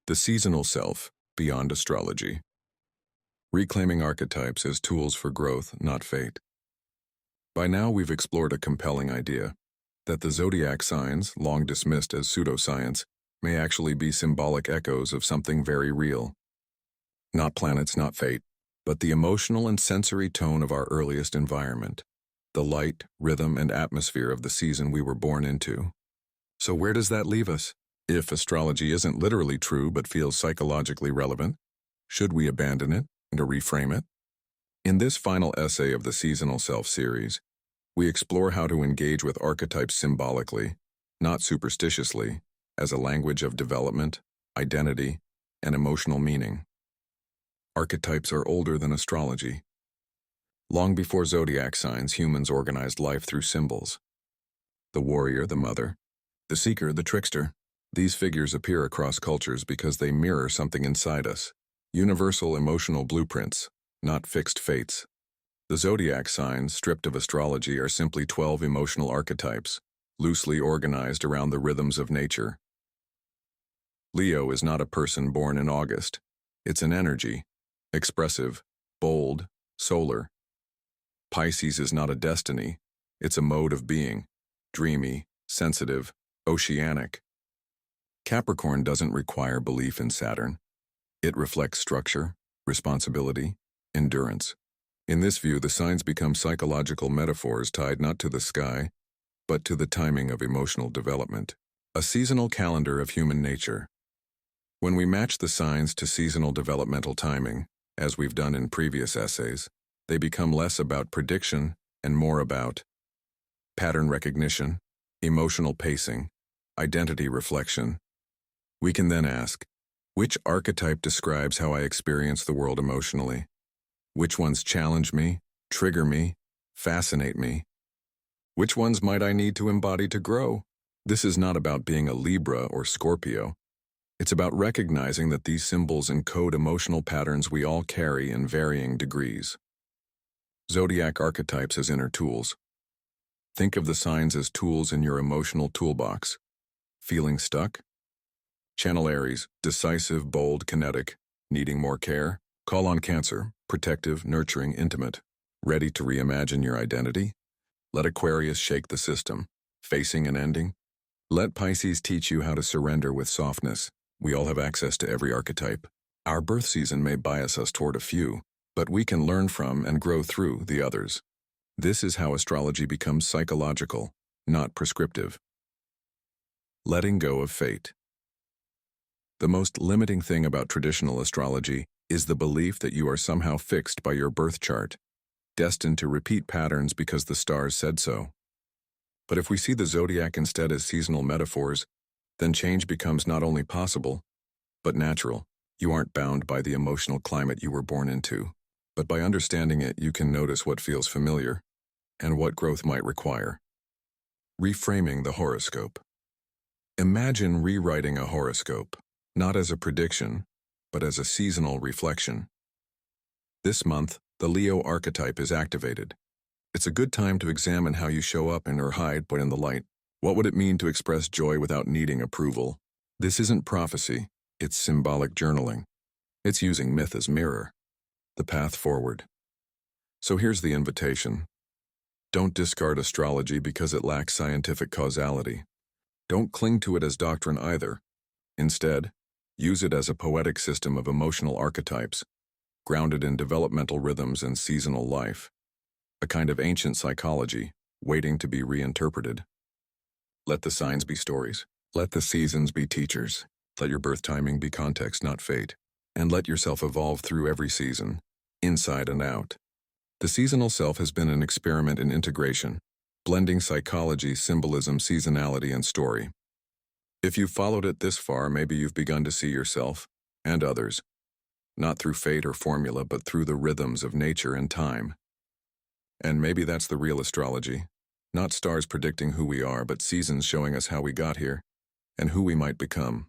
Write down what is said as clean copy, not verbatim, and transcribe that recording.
The seasonal self, beyond astrology. Reclaiming archetypes as tools for growth, not fate. By now we've explored a compelling idea, that the zodiac signs, long dismissed as pseudoscience, may actually be symbolic echoes of something very real. Not planets, not fate, but the emotional and sensory tone of our earliest environment, the light, rhythm, and atmosphere of the season we were born into. So where does that leave us? If astrology isn't literally true but feels psychologically relevant, should we abandon it and reframe it? In this final essay of the Seasonal Self series, we explore how to engage with archetypes symbolically, not superstitiously, as a language of development, identity, and emotional meaning. Archetypes are older than astrology. Long before zodiac signs, humans organized life through symbols. The warrior, the mother, the seeker, the trickster. These figures appear across cultures because they mirror something inside us. Universal emotional blueprints, not fixed fates. The zodiac signs, stripped of astrology, are simply 12 emotional archetypes, loosely organized around the rhythms of nature. Leo is not a person born in August. It's an energy, expressive, bold, solar. Pisces is not a destiny. It's a mode of being, dreamy, sensitive, oceanic. Capricorn doesn't require belief in Saturn. It reflects structure, responsibility, endurance. In this view, the signs become psychological metaphors tied not to the sky, but to the timing of emotional development. A seasonal calendar of human nature. When we match the signs to seasonal developmental timing, as we've done in previous essays, they become less about prediction and more about pattern recognition, emotional pacing, identity reflection. We can then ask, which archetype describes how I experience the world emotionally? Which ones challenge me, trigger me, fascinate me? Which ones might I need to embody to grow? This is not about being a Libra or Scorpio. It's about recognizing that these symbols encode emotional patterns we all carry in varying degrees. Zodiac archetypes as inner tools. Think of the signs as tools in your emotional toolbox. Feeling stuck? Channel Aries, decisive, bold, kinetic, needing more care. Call on Cancer, protective, nurturing, intimate. Ready to reimagine your identity? Let Aquarius shake the system, facing an ending. Let Pisces teach you how to surrender with softness. We all have access to every archetype. Our birth season may bias us toward a few, but we can learn from and grow through the others. This is how astrology becomes psychological, not prescriptive. Letting go of fate. The most limiting thing about traditional astrology is the belief that you are somehow fixed by your birth chart, destined to repeat patterns because the stars said so. But if we see the zodiac instead as seasonal metaphors, then change becomes not only possible, but natural. You aren't bound by the emotional climate you were born into, but by understanding it, you can notice what feels familiar and what growth might require. Reframing the horoscope. Imagine rewriting a horoscope, not as a prediction, but as a seasonal reflection. This month, the Leo archetype is activated. It's a good time to examine how you show up in or hide but in the light. What would it mean to express joy without needing approval? This isn't prophecy, it's symbolic journaling. It's using myth as mirror. The path forward. So here's the invitation. Don't discard astrology because it lacks scientific causality. Don't cling to it as doctrine either. Instead, use it as a poetic system of emotional archetypes, grounded in developmental rhythms and seasonal life. A kind of ancient psychology, waiting to be reinterpreted. Let the signs be stories. Let the seasons be teachers. Let your birth timing be context, not fate. And let yourself evolve through every season, inside and out. The seasonal self has been an experiment in integration, blending psychology, symbolism, seasonality, and story. If you've followed it this far, maybe you've begun to see yourself, and others, not through fate or formula, but through the rhythms of nature and time. And maybe that's the real astrology, not stars predicting who we are, but seasons showing us how we got here, and who we might become.